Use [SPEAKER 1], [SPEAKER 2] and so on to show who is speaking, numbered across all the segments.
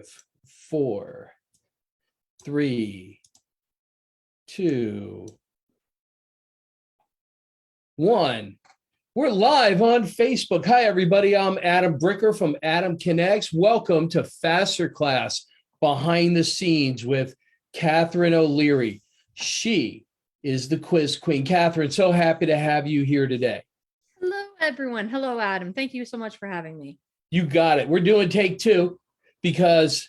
[SPEAKER 1] 5, 4, 3, 2, 1. We're live on Facebook. Hi, everybody. I'm Adam Bricker from Adam Connects. Welcome to Faster Class Behind the Scenes with Catherine O'Leary. She is the quiz queen. Catherine, so happy to have you here today.
[SPEAKER 2] Hello, everyone. Hello, Adam. Thank you so much for having me.
[SPEAKER 1] You got it. We're doing take 2 because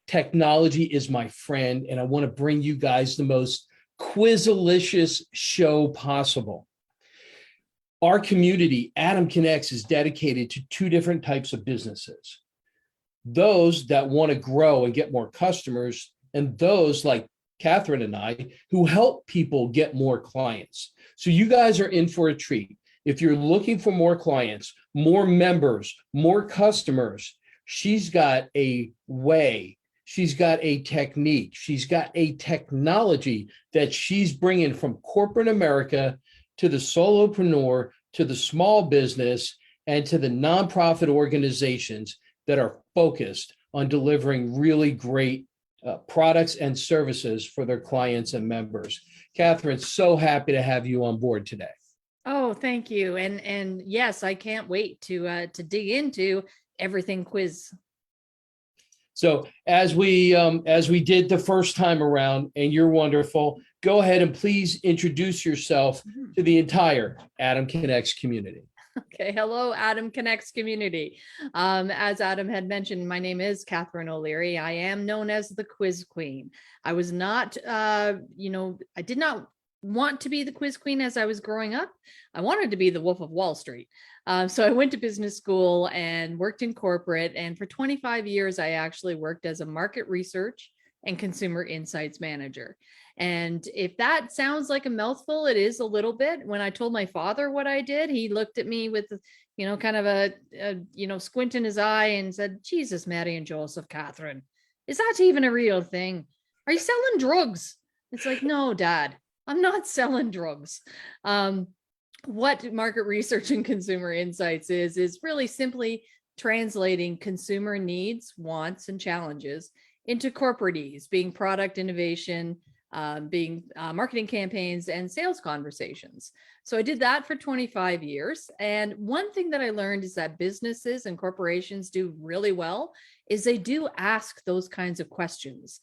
[SPEAKER 1] technology is my friend, and I want to bring you guys the most quizalicious show possible. Our community, Adam Connects, is dedicated to 2 different types of businesses. Those that want to grow and get more customers, and those like Catherine and I who help people get more clients. So you guys are in for a treat. If you're looking for more clients, more members, more customers, she's got a way, she's got a technique, she's got a technology that she's bringing from corporate America to the solopreneur, to the small business, and to the nonprofit organizations that are focused on delivering really great products and services for their clients and members. Catherine, so happy to have you on board today.
[SPEAKER 2] Oh, thank you. And yes, I can't wait to dig into everything quiz.
[SPEAKER 1] So as we did the first time around, and you're wonderful, go ahead and please introduce yourself to the entire Adam Connects community.
[SPEAKER 2] Okay. Hello, Adam Connects community. As Adam had mentioned, my name is Catherine O'Leary. I am known as the quiz queen. I was not, I did not want to be the quiz queen as I was growing up. I wanted to be the Wolf of Wall Street. So I went to business school and worked in corporate. And for 25 years, I actually worked as a market research and consumer insights manager. And if that sounds like a mouthful, it is a little bit. When I told my father what I did, he looked at me with, kind of a squint in his eye and said, Jesus, Mary and Joseph, Catherine, is that even a real thing? Are you selling drugs? It's like, no, Dad, I'm not selling drugs. What market research and consumer insights is really simply translating consumer needs, wants, and challenges into corporateese, being product innovation, being marketing campaigns and sales conversations. So I did that for 25 years. And one thing that I learned is that businesses and corporations do really well is they do ask those kinds of questions,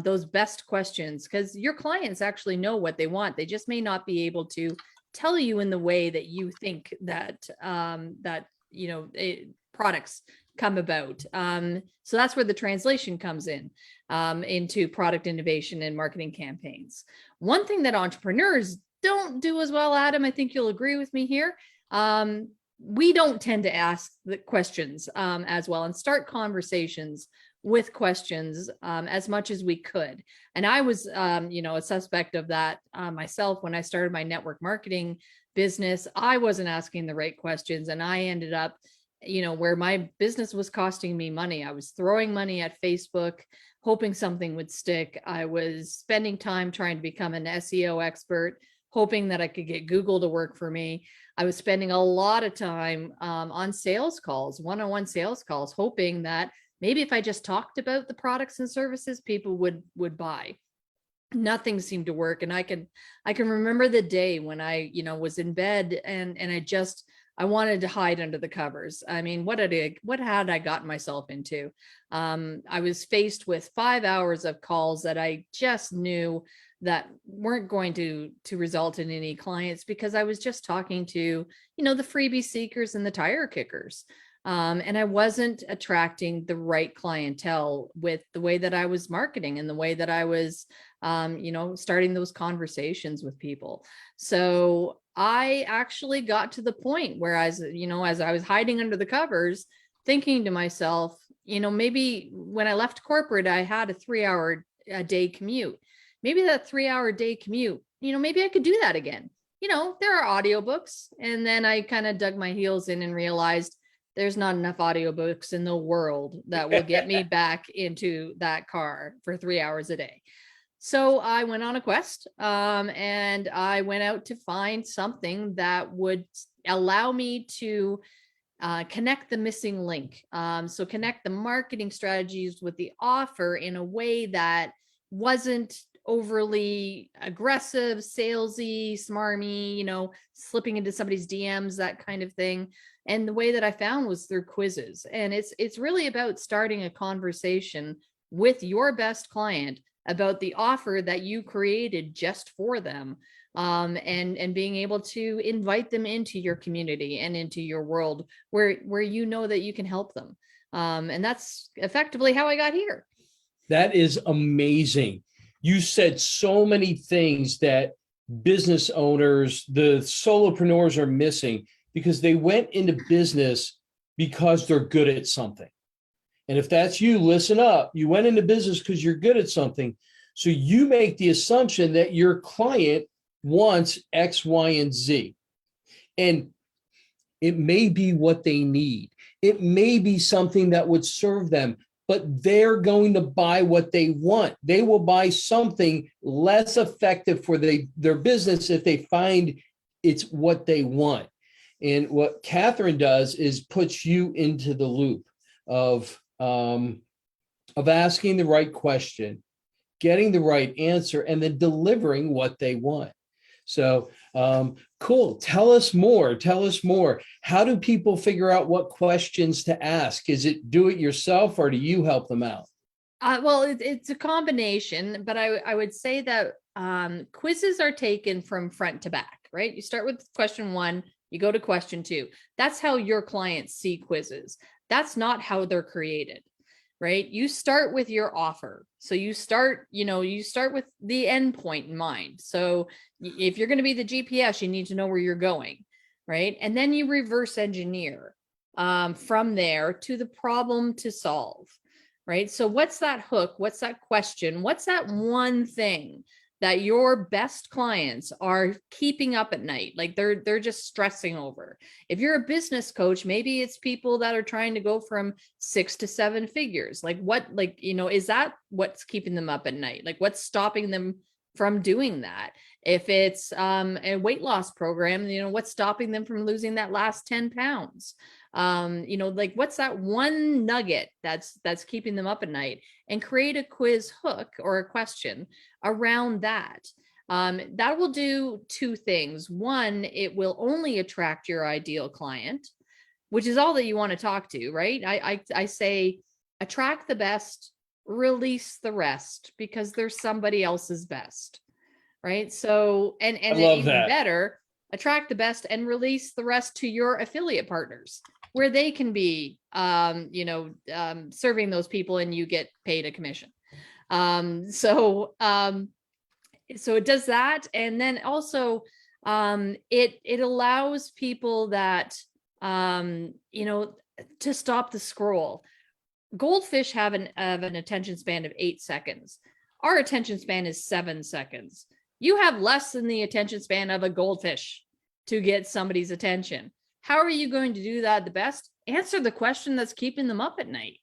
[SPEAKER 2] those best questions, because your clients actually know what they want. They just may not be able to tell you in the way that you think that products come about. So that's where the translation comes in, into product innovation and marketing campaigns. One thing that entrepreneurs don't do as well, Adam, I think you'll agree with me here. We don't tend to ask the questions as well and start conversations with questions as much as we could. And I was, a suspect of that myself when I started my network marketing business. I wasn't asking the right questions, and I ended up, where my business was costing me money. I was throwing money at Facebook, hoping something would stick. I was spending time trying to become an SEO expert, hoping that I could get Google to work for me. I was spending a lot of time on sales calls, one-on-one sales calls, hoping that maybe if I just talked about the products and services, people would buy. Nothing seemed to work. And I can remember the day when I, was in bed and I wanted to hide under the covers. I mean, what had I gotten myself into? I was faced with 5 hours of calls that I just knew that weren't going to result in any clients, because I was just talking to, the freebie seekers and the tire kickers. And I wasn't attracting the right clientele with the way that I was marketing and the way that I was, starting those conversations with people. So I actually got to the point where, as I was hiding under the covers, thinking to myself, maybe when I left corporate, I had a 3-hour a day commute. Maybe that 3-hour day commute, maybe I could do that again. There are audiobooks. And then I kind of dug my heels in and realized there's not enough audiobooks in the world that will get me back into that car for 3 hours a day. So I went on a quest, and I went out to find something that would allow me to connect the missing link. So connect the marketing strategies with the offer in a way that wasn't overly aggressive, salesy, smarmy, slipping into somebody's DMs, that kind of thing. And the way that I found was through quizzes. And it's really about starting a conversation with your best client about the offer that you created just for them, and being able to invite them into your community and into your world where you know that you can help them. And that's effectively how I got here.
[SPEAKER 1] That is amazing. You said so many things that business owners, the solopreneurs are missing because they went into business because they're good at something. And if that's you, listen up. You went into business because you're good at something. So you make the assumption that your client wants X, Y, and Z. And it may be what they need. It may be something that would serve them, but they're going to buy what they want. They will buy something less effective for their business if they find it's what they want. And what Catherine does is puts you into the loop of asking the right question, getting the right answer, and then delivering what they want. So cool. Tell us more. How do people figure out what questions to ask? Is it do it yourself or do you help them out?
[SPEAKER 2] Well, it's a combination, but I would say that quizzes are taken from front to back, right? You start with question 1, you go to question 2. That's how your clients see quizzes. That's not how they're created, right? You start with your offer. So you start with the end point in mind. So if you're going to be the GPS, you need to know where you're going, right? And then you reverse engineer from there to the problem to solve, right? So what's that hook? What's that question? What's that one thing that your best clients are keeping up at night? Like they're just stressing over. If you're a business coach, maybe it's people that are trying to go from 6 to 7 figures. Is that what's keeping them up at night? Like what's stopping them from doing that? If it's a weight loss program, what's stopping them from losing that last 10 pounds? What's that one nugget that's keeping them up at night? And create a quiz hook or a question around that. That will do 2 things. One, it will only attract your ideal client, which is all that you want to talk to, right? I say attract the best, release the rest, because there's somebody else's best, right? So, and
[SPEAKER 1] I love
[SPEAKER 2] even
[SPEAKER 1] that.
[SPEAKER 2] better, attract the best and release the rest to your affiliate partners, where they can be, serving those people and you get paid a commission. So it does that. And then also, it allows people that, to stop the scroll. Goldfish have an attention span of 8 seconds. Our attention span is 7 seconds. You have less than the attention span of a goldfish to get somebody's attention. How are you going to do that the best? Answer the question that's keeping them up at night.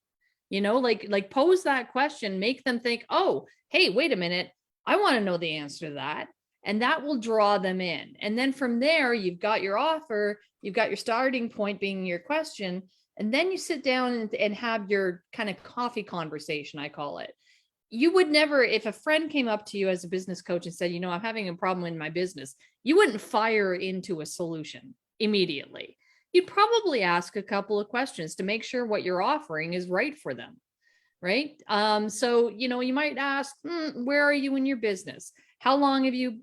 [SPEAKER 2] Pose that question, make them think, oh, hey, wait a minute. I want to know the answer to that. And that will draw them in. And then from there, you've got your offer, you've got your starting point being your question. And then you sit down and have your kind of coffee conversation, I call it. You would never, if a friend came up to you as a business coach and said, I'm having a problem in my business, you wouldn't fire into a solution immediately. You'd probably ask a couple of questions to make sure what you're offering is right for them, right? So, you might ask, where are you in your business? How long have you,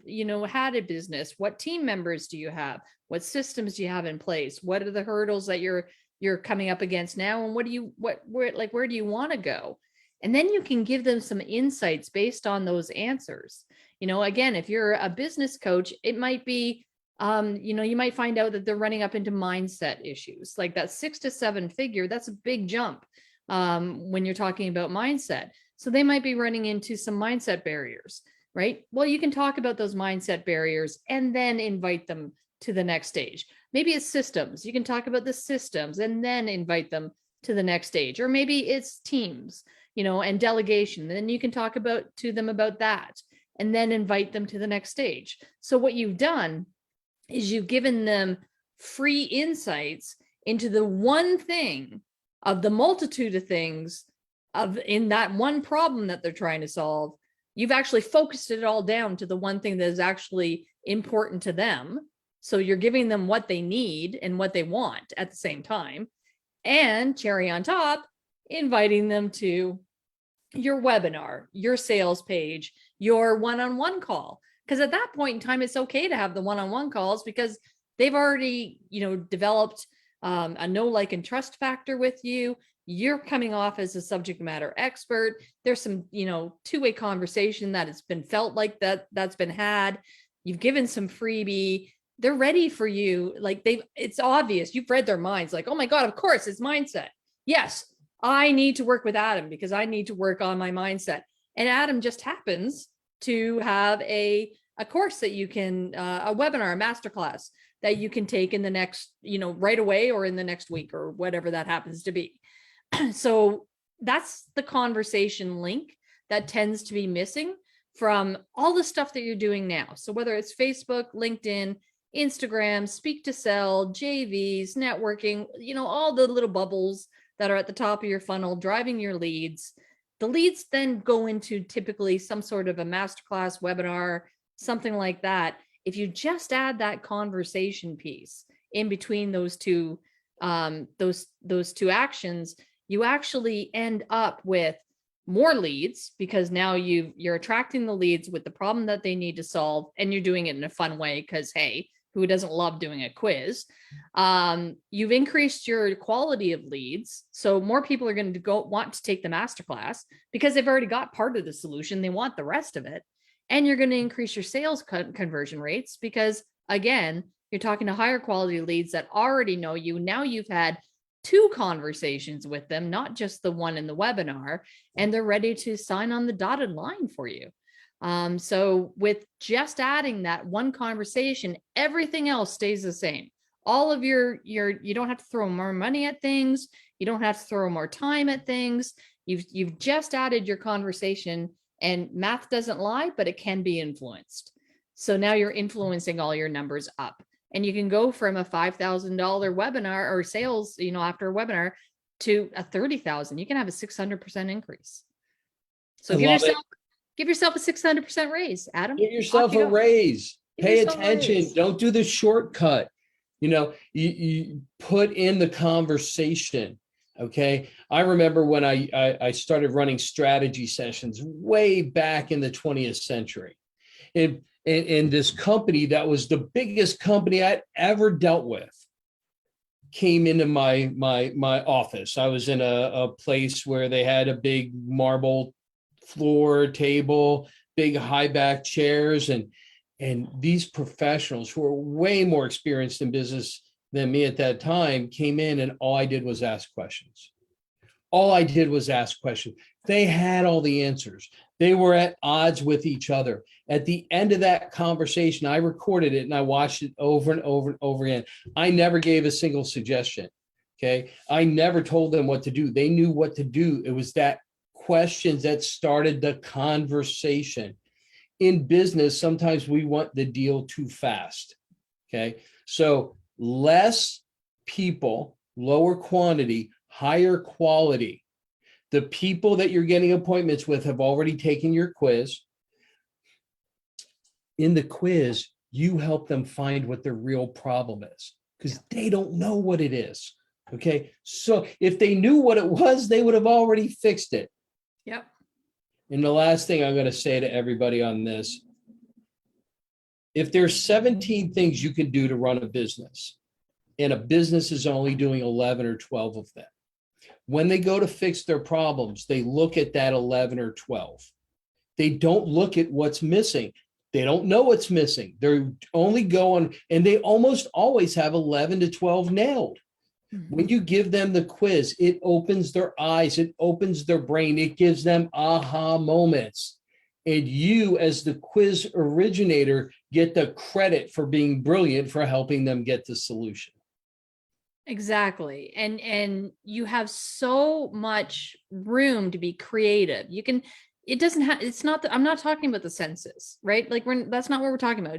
[SPEAKER 2] had a business? What team members do you have? What systems do you have in place? What are the hurdles that you're coming up against now? And where do you want to go? And then you can give them some insights based on those answers. Again, if you're a business coach, it might be, you might find out that they're running up into mindset issues, like that 6 to 7 figure. That's a big jump when you're talking about mindset. So they might be running into some mindset barriers, right? Well, you can talk about those mindset barriers and then invite them to the next stage. Maybe it's systems. You can talk about the systems and then invite them to the next stage. Or maybe it's teams, and delegation. Then you can talk to them about that and then invite them to the next stage. So what you've done is you've given them free insights into the one thing of the multitude of things of in that one problem that they're trying to solve. You've actually focused it all down to the one thing that is actually important to them. So you're giving them what they need and what they want at the same time. And cherry on top, inviting them to your webinar, your sales page, your one-on-one call. Because at that point in time, it's okay to have the one-on-one calls because they've already, developed a know, like, and trust factor with you. You're coming off as a subject matter expert. There's some, two-way conversation that has been felt like that's been had. You've given some freebie. They're ready for you. Like it's obvious. You've read their minds. Like, oh my God, of course, it's mindset. Yes, I need to work with Adam because I need to work on my mindset. And Adam just happens to have a course that you can, a webinar, a masterclass that you can take in the next, right away or in the next week or whatever that happens to be. So that's the conversation link that tends to be missing from all the stuff that you're doing now. So whether it's Facebook, LinkedIn, Instagram, speak to sell, JVs, networking, all the little bubbles that are at the top of your funnel, driving your leads. The leads then go into typically some sort of a masterclass, webinar, something like that. If you just add that conversation piece in between those two actions, you actually end up with more leads because now you're attracting the leads with the problem that they need to solve, and you're doing it in a fun way because, hey, who doesn't love doing a quiz? You've increased your quality of leads. So more people are going to want to take the masterclass because they've already got part of the solution. They want the rest of it. And you're going to increase your sales conversion rates because, again, you're talking to higher quality leads that already know you. Now you've had 2 conversations with them, not just the one in the webinar, and they're ready to sign on the dotted line for you. So with just adding that one conversation, everything else stays the same. All of you don't have to throw more money at things. You don't have to throw more time at things. You've just added your conversation, and math doesn't lie, but it can be influenced. So now you're influencing all your numbers up, and you can go from a $5,000 webinar or sales, after a webinar to a $30,000. You can have a 600% increase. So give yourself a 600% raise, Adam.
[SPEAKER 1] Give yourself a raise. Pay attention. Don't do the shortcut. You put in the conversation. Okay. I remember when I started running strategy sessions way back in the 20th century. And this company that was the biggest company I'd ever dealt with came into my office. I was in a place where they had a big marble floor, table, big high back chairs, and these professionals who were way more experienced in business than me at that time came in, and all I did was ask questions. They had all the answers. They were at odds with each other. At the end of that conversation, I recorded it and I watched it over and over and over again. I never gave a single suggestion. Okay. I never told them what to do. They knew what to do. It was that questions that started the conversation. In business, sometimes we want the deal too fast. Okay. So less people, lower quantity, higher quality. The people that you're getting appointments with have already taken your quiz. In the quiz, you help them find what their real problem is because they don't know what it is. Okay. So if they knew what it was, they would have already fixed it.
[SPEAKER 2] Yep.
[SPEAKER 1] And the last thing I'm going to say to everybody on this, if there's 17 things you can do to run a business, and a business is only doing 11 or 12 of them, when they go to fix their problems, they look at that 11 or 12. They don't look at what's missing. They don't know what's missing. They're only going, and they almost always have 11 to 12 nailed. When you give them the quiz, it opens their eyes, it opens their brain, it gives them aha moments. And you, as the quiz originator, get the credit for being brilliant for helping them get the solution.
[SPEAKER 2] Exactly. And you have so much room to be creative. You can, it doesn't have, it's not that I'm not talking about the senses, right? Like that's not what we're talking about.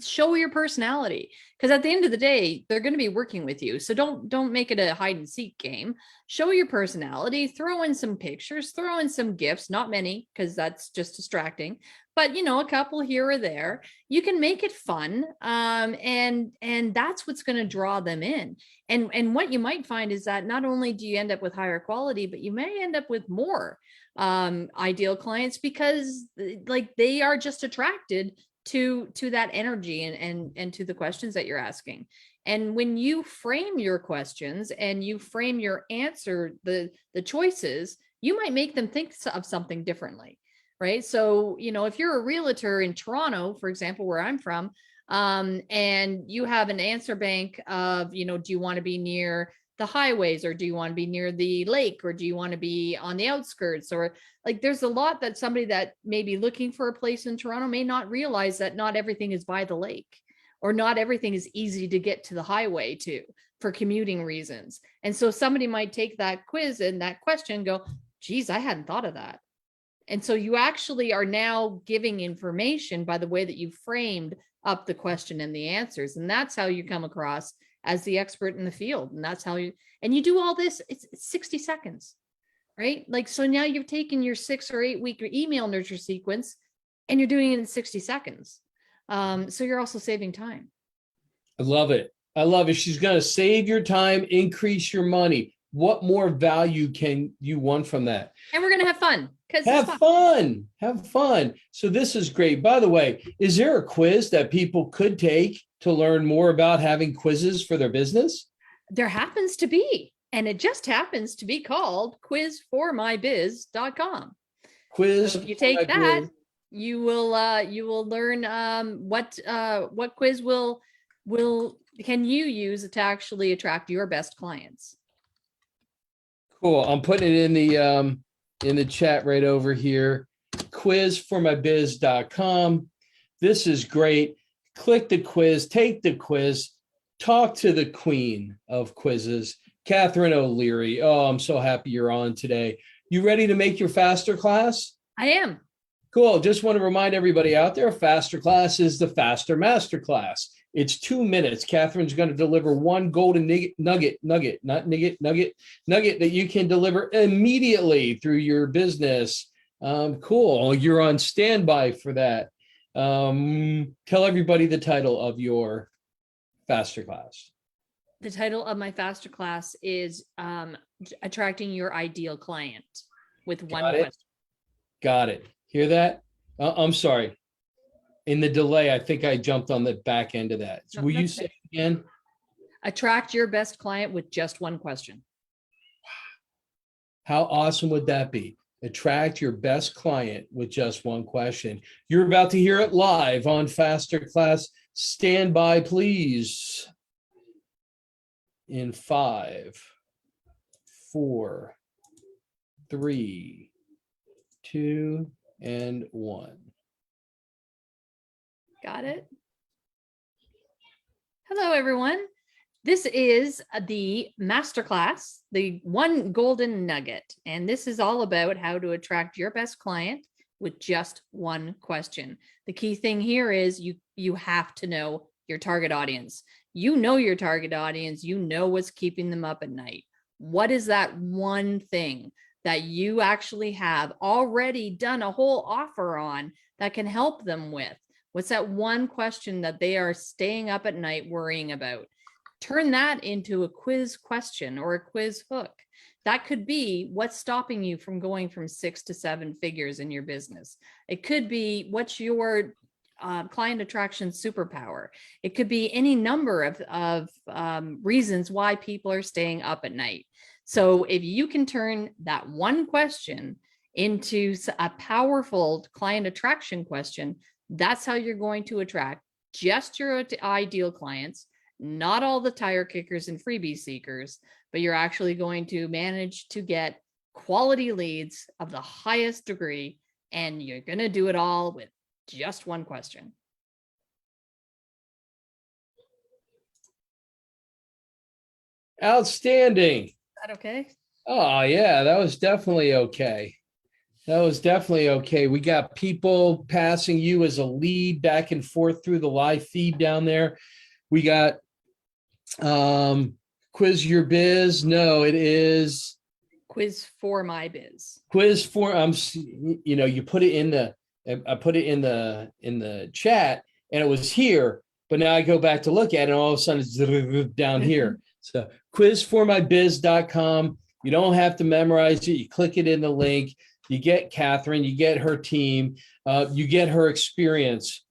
[SPEAKER 2] Show your personality, Because at the end of the day, they're going to be working with you. So don't make it a hide and seek game. Show your personality, throw in some pictures, throw in some gifts, not many, because that's just distracting, but a couple here or there. You can make it fun. And that's what's going to draw them in. And what you might find is that not only do you end up with higher quality, but you may end up with more ideal clients, because like they are just attracted to that energy and to the questions that you're asking. And when you frame your questions and you frame your answer, the choices, you might make them think of something differently, right? So if you're a realtor in Toronto, for example, where I'm from, and you have an answer bank of do you want to be near the highways, or do you want to be near the lake, or do you want to be on the outskirts, or like there's a lot that somebody that may be looking for a place in Toronto may not realize, that not everything is by the lake, or not everything is easy to get to the highway to for commuting reasons. And so somebody might take that quiz and that question and go, geez, I hadn't thought of that. And so you actually are now giving information by the way that you framed up the question and the answers. And that's how you come across as the expert in the field. And that's how you do all this. It's 60 seconds, right? Like, so now you've taken your 6 or 8 week email nurture sequence and you're doing it in 60 seconds. So you're also saving time.
[SPEAKER 1] I love it. I love it. She's going to save your time, increase your money. What more value can you want from that?
[SPEAKER 2] And we're going to have fun.
[SPEAKER 1] Have fun. Have fun. So this is great. By the way, is there a quiz that people could take to learn more about having quizzes for their business?
[SPEAKER 2] There happens to be, and it just happens to be called quizformybiz.com.
[SPEAKER 1] Quiz.
[SPEAKER 2] So if you take that, you will learn what quiz can you use to actually attract your best clients.
[SPEAKER 1] Cool. I'm putting it in the chat right over here. Quizformybiz.com. This is great. Click the quiz, take the quiz, talk to the queen of quizzes, Catherine O'Leary. Oh, I'm so happy you're on today. You ready to make your faster class?
[SPEAKER 2] I am.
[SPEAKER 1] Cool. Just want to remind everybody out there, faster class is the faster master class. It's 2 minutes. Catherine's going to deliver one golden nugget that you can deliver immediately through your business. Cool. You're on standby for that. Tell everybody the title of your faster class.
[SPEAKER 2] The title of my faster class is attracting your ideal client with one question.
[SPEAKER 1] Got it. Hear that? I'm sorry. In the delay, I think I jumped on the back end of that. So will you say it again?
[SPEAKER 2] Attract your best client with just one question.
[SPEAKER 1] How awesome would that be? Attract your best client with just one question. You're about to hear it live on Faster Class. Stand by, please. In 5, 4, 3, 2, and 1.
[SPEAKER 2] Got it? Hello, everyone. This is the masterclass, the one golden nugget. And this is all about how to attract your best client with just one question. The key thing here is you have to know your target audience. You know your target audience. You know what's keeping them up at night. What is that one thing that you actually have already done a whole offer on that can help them with? What's that one question that they are staying up at night worrying about? Turn that into a quiz question or a quiz hook. That could be what's stopping you from going from 6 to 7 figures in your business. It could be what's your client attraction superpower. It could be any number of reasons why people are staying up at night. So if you can turn that one question into a powerful client attraction question, that's how you're going to attract just your ideal clients, not all the tire kickers and freebie seekers, but you're actually going to manage to get quality leads of the highest degree, and you're going to do it all with just one question.
[SPEAKER 1] Outstanding.
[SPEAKER 2] Is that okay?
[SPEAKER 1] Oh, yeah, that was definitely okay. That was definitely okay. We got people passing you as a lead back and forth through the live feed down there. We got Quiz Your Biz. No, it is
[SPEAKER 2] Quiz for My Biz.
[SPEAKER 1] Quiz for you put it in the I put it in the chat and it was here, but now I go back to look at it and all of a sudden it's down here. So quizformybiz.com. You don't have to memorize it. You click it in the link. You get Catherine, you get her team, you get her experience.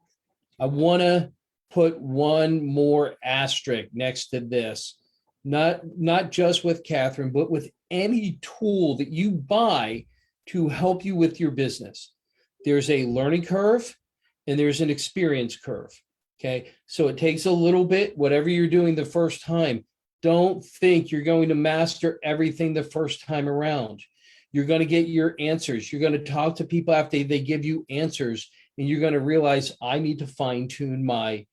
[SPEAKER 1] I want to put one more asterisk next to this, not just with Catherine, but with any tool that you buy to help you with your business. There's a learning curve and there's an experience curve. Okay. So it takes a little bit, whatever you're doing the first time. Don't think you're going to master everything the first time around. You're going to get your answers. You're going to talk to people after they give you answers, and you're going to realize I need to fine tune my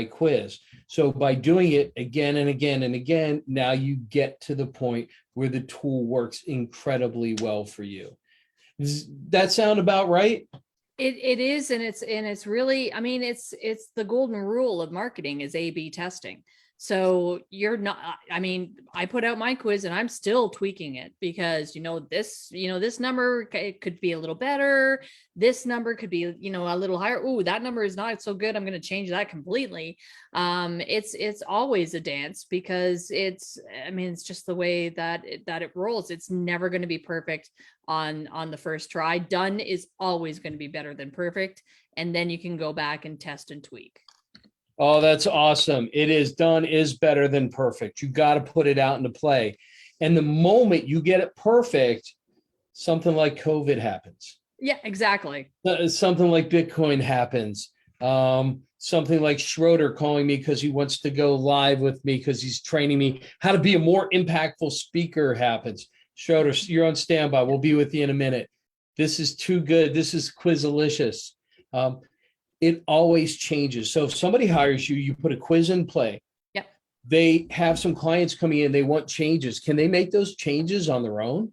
[SPEAKER 1] quiz. So by doing it again and again and again, now you get to the point where the tool works incredibly well for you. Does that sound about right?
[SPEAKER 2] It is, and it's really, I mean, it's the golden rule of marketing is A/B testing. So you're not, I mean, I put out my quiz and I'm still tweaking it because, this number, it could be a little better. This number could be, a little higher. Oh, that number is not so good. I'm going to change that completely. It's always a dance because it's just the way that it rolls. It's never going to be perfect on the first try. Done is always going to be better than perfect. And then you can go back and test and tweak.
[SPEAKER 1] Oh, that's awesome. It is done is better than perfect. You got to put it out into play. And the moment you get it perfect, something like COVID happens.
[SPEAKER 2] Yeah, exactly.
[SPEAKER 1] Something like Bitcoin happens. Something like Schroeder calling me because he wants to go live with me because he's training me how to be a more impactful speaker happens. Schroeder, you're on standby. We'll be with you in a minute. This is too good. This is Quizalicious. It always changes. So if somebody hires you, you put a quiz in play.
[SPEAKER 2] Yep.
[SPEAKER 1] They have some clients coming in, they want changes. Can they make those changes on their own?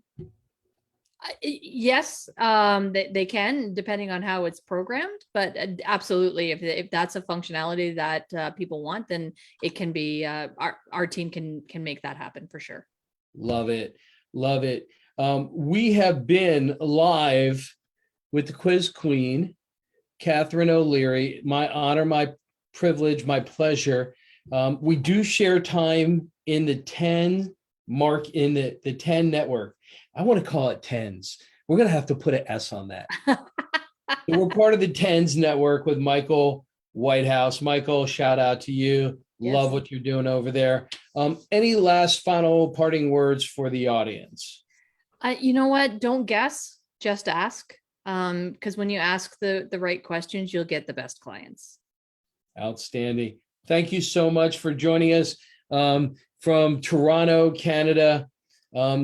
[SPEAKER 2] Yes, they can, depending on how it's programmed, but absolutely, if that's a functionality that people want, then it can be, our team can make that happen for sure.
[SPEAKER 1] Love it. Love it. We have been live with the Quiz Queen, Catherine O'Leary. My honor, my privilege, my pleasure. We do share time in the 10 mark in the 10 network. I want to call it 10s. We're going to have to put an S on that. So we're part of the 10s network with Michael Whitehouse. Michael, shout out to you.
[SPEAKER 2] Yes.
[SPEAKER 1] Love what you're doing over there. Any last final parting words for the audience?
[SPEAKER 2] You know what? Don't guess, just ask. Because when you ask the right questions, you'll get the best clients.
[SPEAKER 1] Outstanding. Thank you so much for joining us from Toronto, Canada.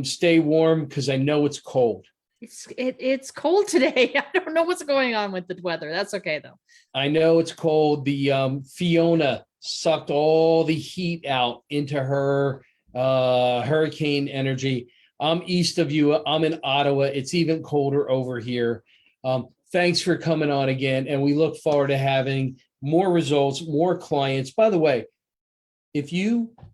[SPEAKER 1] Stay warm because I know it's cold.
[SPEAKER 2] It's cold today. I don't know what's going on with the weather. That's okay though.
[SPEAKER 1] I know it's cold. The Fiona sucked all the heat out into her hurricane energy. I'm east of you. I'm in Ottawa. It's even colder over here. Thanks for coming on again. And we look forward to having more results, more clients. By the way, I'm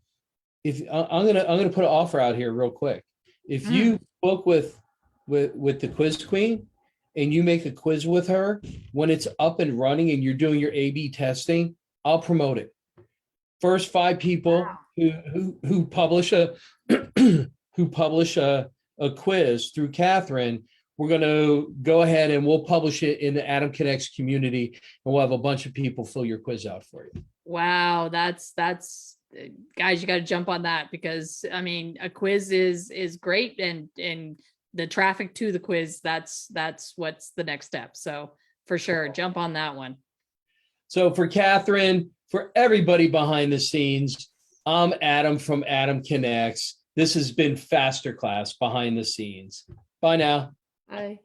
[SPEAKER 1] gonna put an offer out here real quick. If you book with the Quiz Queen and you make a quiz with her, when it's up and running and you're doing your A/B testing, I'll promote it. First 5 people who publish a quiz through Catherine, we're going to go ahead and we'll publish it in the Adam Connects community, and we'll have a bunch of people fill your quiz out for you.
[SPEAKER 2] Wow, that's guys, you got to jump on that because a quiz is great, and the traffic to the quiz, that's what's the next step. So for sure, jump on that one.
[SPEAKER 1] So for Catherine, for everybody behind the scenes, I'm Adam from Adam Connects. This has been Fasterclass Behind the Scenes. Bye now.
[SPEAKER 2] Bye.